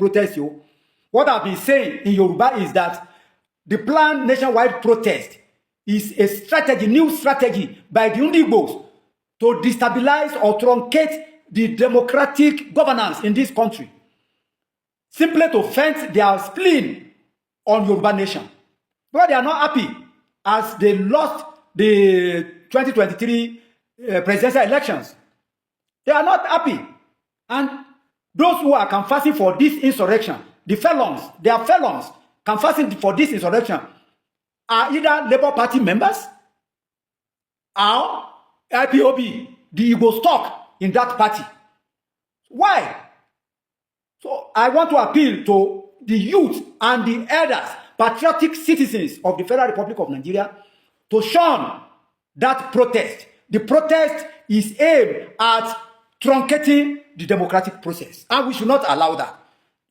protest, yo. What I've been saying in Yoruba is that the planned nationwide protest is a strategy, new strategy by the Undigbos to destabilize or truncate the democratic governance in this country, simply to vent their spleen on Yoruba nation. But they are not happy as they lost the 2023 presidential elections. They are not happy. And those who are canvassing for this insurrection, the felons, they are felons canvassing for this insurrection, are either Labour Party members or IPOB, the Igbo stock in that party. Why? So I want to appeal to the youth and the elders, patriotic citizens of the Federal Republic of Nigeria, to shun that protest. The protest is aimed at truncating the democratic process, and we should not allow that.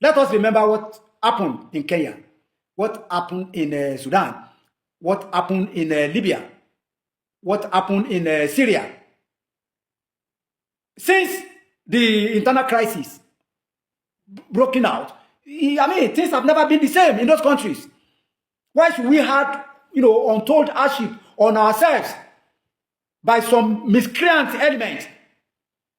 Let us remember what happened in Kenya, what happened in Sudan, what happened in Libya, what happened in Syria. Since the internal crisis broken out, I mean, things have never been the same in those countries. Why should we have, untold hardship on ourselves by some miscreant elements,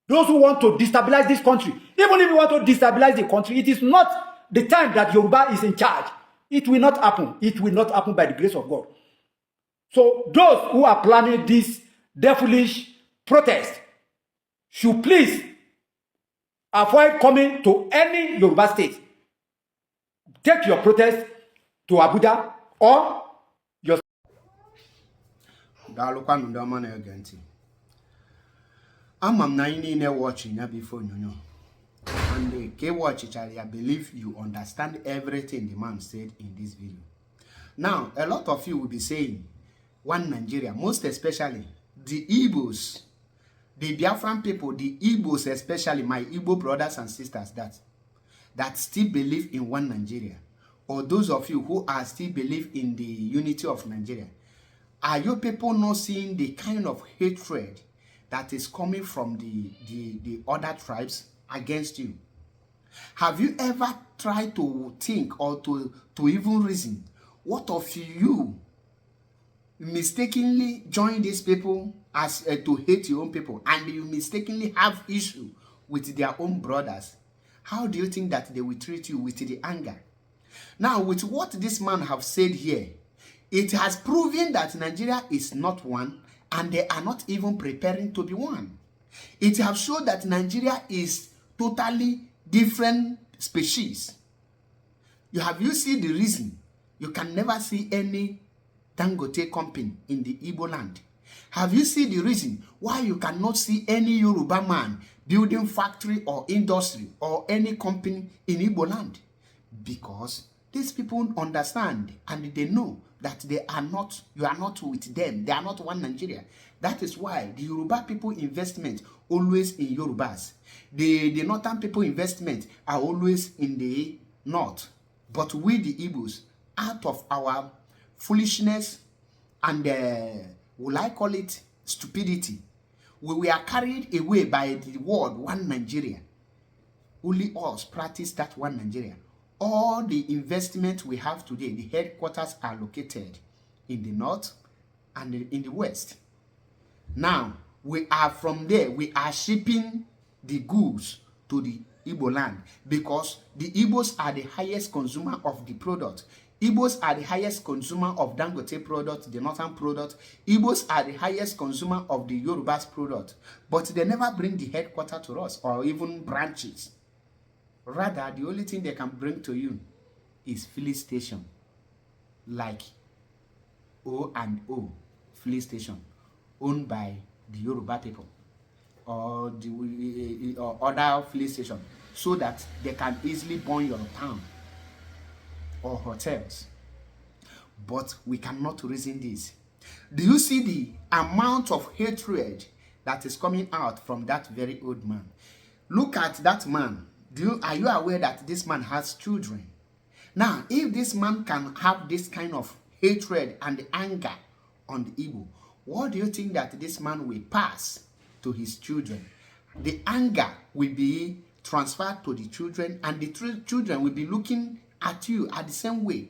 those who want to destabilize this country? Even if you want to destabilize the country, it is not the time that Yoruba is in charge. It will not happen. It will not happen by the grace of God. So those who are planning this devilish protest should please avoid coming to any Yoruba state. Take your protest to Abuja or your... I'm not watching ya before you. And the K-watch, I believe you understand everything the man said in this video. Now, a lot of you will be saying, one Nigeria, most especially the Igbos, the Biafran people, the Igbos, especially my Igbo brothers and sisters that still believe in one Nigeria, or those of you who are still believe in the unity of Nigeria, are you people not seeing the kind of hatred that is coming from the other tribes against you? Have you ever tried to think or to even reason, what of you mistakenly join these people as to hate your own people, and you mistakenly have issue with their own brothers? How do you think that they will treat you with the anger? Now, with what this man have said here, it has proven that Nigeria is not one, and they are not even preparing to be one. It has shown that Nigeria is totally different species. Have you seen the reason you can never see any Dangote company in the Igbo land? Have you seen the reason why you cannot see any Yoruba man building factory or industry or any company in Igbo land? Because these people understand and they know that they are not, you are not with them. They are not one Nigeria. That is why the Yoruba people investment always in Yorubas. The northern people investment are always in the north. But we the Igbos, out of our foolishness and will I call it stupidity, we were carried away by the word one Nigeria. Only us practice that one Nigeria. All the investment we have today, the headquarters are located in the north and in the west. Now, we are from there, we are shipping the goods to the Igbo land because the Igbos are the highest consumer of the product. Igbos are the highest consumer of Dangote product, the northern product. Igbos are the highest consumer of the Yoruba's product. But they never bring the headquarters to us or even branches. Rather, the only thing they can bring to you is filling station, like O&O filling station, owned by the Yoruba people, or the or other filling station, so that they can easily burn your town or hotels. But we cannot reason this. Do you see the amount of hatred that is coming out from that very old man? Look at that man. Are you aware that this man has children? Now, if this man can have this kind of hatred and anger on the Igbo, what do you think that this man will pass to his children? The anger will be transferred to the children, and the children will be looking at you at the same way.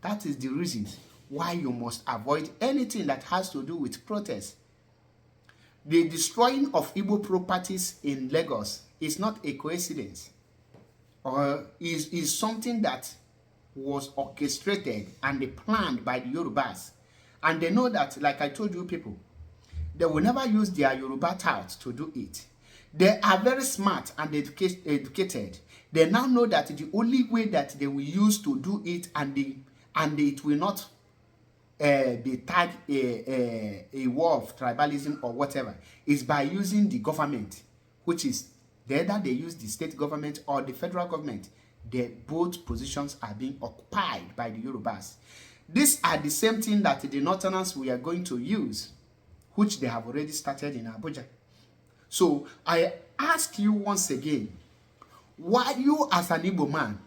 That is the reason why you must avoid anything that has to do with protest. The destroying of Igbo properties in Lagos is not a coincidence, or is something that was orchestrated and planned by the Yorubas. And they know that, like I told you people, they will never use their Yoruba touts to do it. They are very smart and educated. They now know that the only way that they will use to do it, and it will not be tagged a war of tribalism or whatever, is by using the government, which is either they use the state government or the federal government. Both positions are being occupied by the Yorubas. These are the same thing that the Northerners we are going to use, which they have already started in Abuja. So I ask you once again, why you as an Igbo man,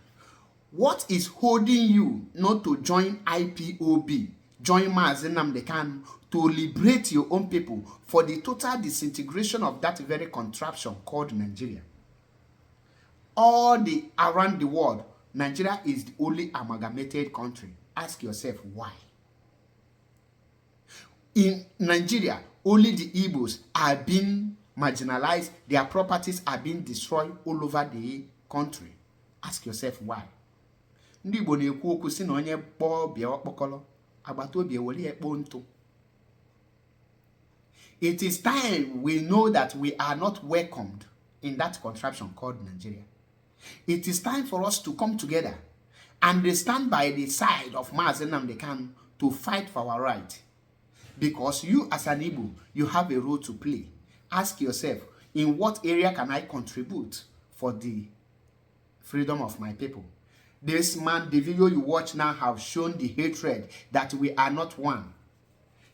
what is holding you not to join IPOB, join Mazi Nnamdi Kanu, to liberate your own people for the total disintegration of that very contraption called Nigeria? Around the world, Nigeria is the only amalgamated country. Ask yourself why. In Nigeria, only the Igbos are being marginalized, their properties are being destroyed all over the country. Ask yourself why. Ndị Igbo na-ekwu okwu si na onye kpọọ bịa ọkpọkọlọ, agbata obi ewere ekpo ntụ. It is time we know that we are not welcomed in that contraption called Nigeria. It is time for us to come together and stand by the side of Mazi Nnamdi Kanu to fight for our right. Because you as an Igbo, you have a role to play. Ask yourself, in what area can I contribute for the freedom of my people? This man, the video you watch now, have shown the hatred that we are not one.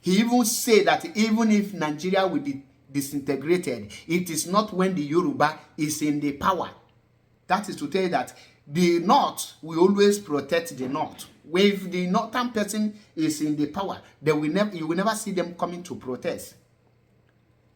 He even said that even if Nigeria will be disintegrated, it is not when the Yoruba is in the power. That is to tell you that the North will always protect the North. If the northern person is in the power, you will never see them coming to protest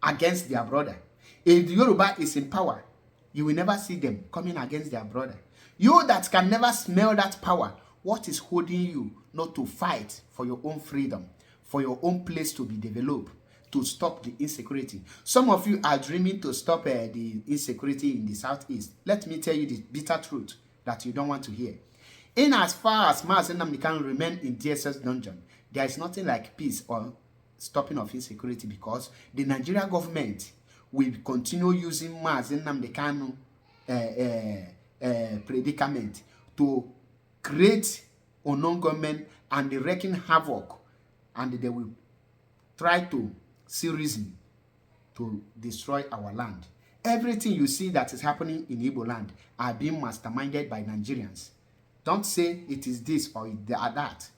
against their brother. If the Yoruba is in power, you will never see them coming against their brother. You that can never smell that power, what is holding you not to fight for your own freedom, for your own place to be developed, to stop the insecurity? Some of you are dreaming to stop the insecurity in the Southeast. Let me tell you the bitter truth that you don't want to hear. In as far as Mazi Nnamdi Kanu remain in DSS dungeon, there is nothing like peace or stopping of insecurity, because the Nigeria government will continue using Mazi Nnamdi Kanu predicament to create unknown government and wreaking havoc, and they will try to see reason to destroy our land. Everything you see that is happening in Igbo land are being masterminded by Nigerians. Don't say it is this or that.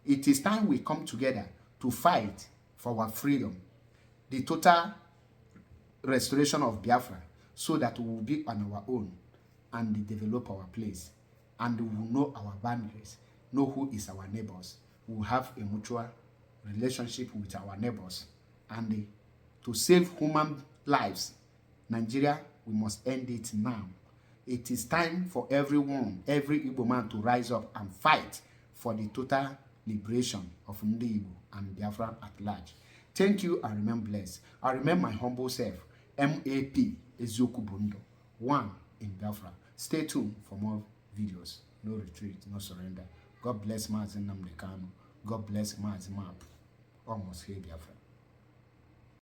It is time we come together to fight for our freedom, the total restoration of Biafra, so that we will be on our own and develop our place, and we will know our boundaries, know who is our neighbors. We will have a mutual relationship with our neighbors, and to save human lives, Nigeria, we must end it now. It is time for everyone, every Igbo man, to rise up and fight for the total liberation of Ndi Igbo and Biafra at large. Thank you and remain blessed. I remain my humble self, MAP Ezioku Bundo, one in Biafra. Stay tuned for more videos. No retreat, no surrender. God bless Mazi Nnamdi Kanu. God bless Mazi Map. Almost here, Biafra.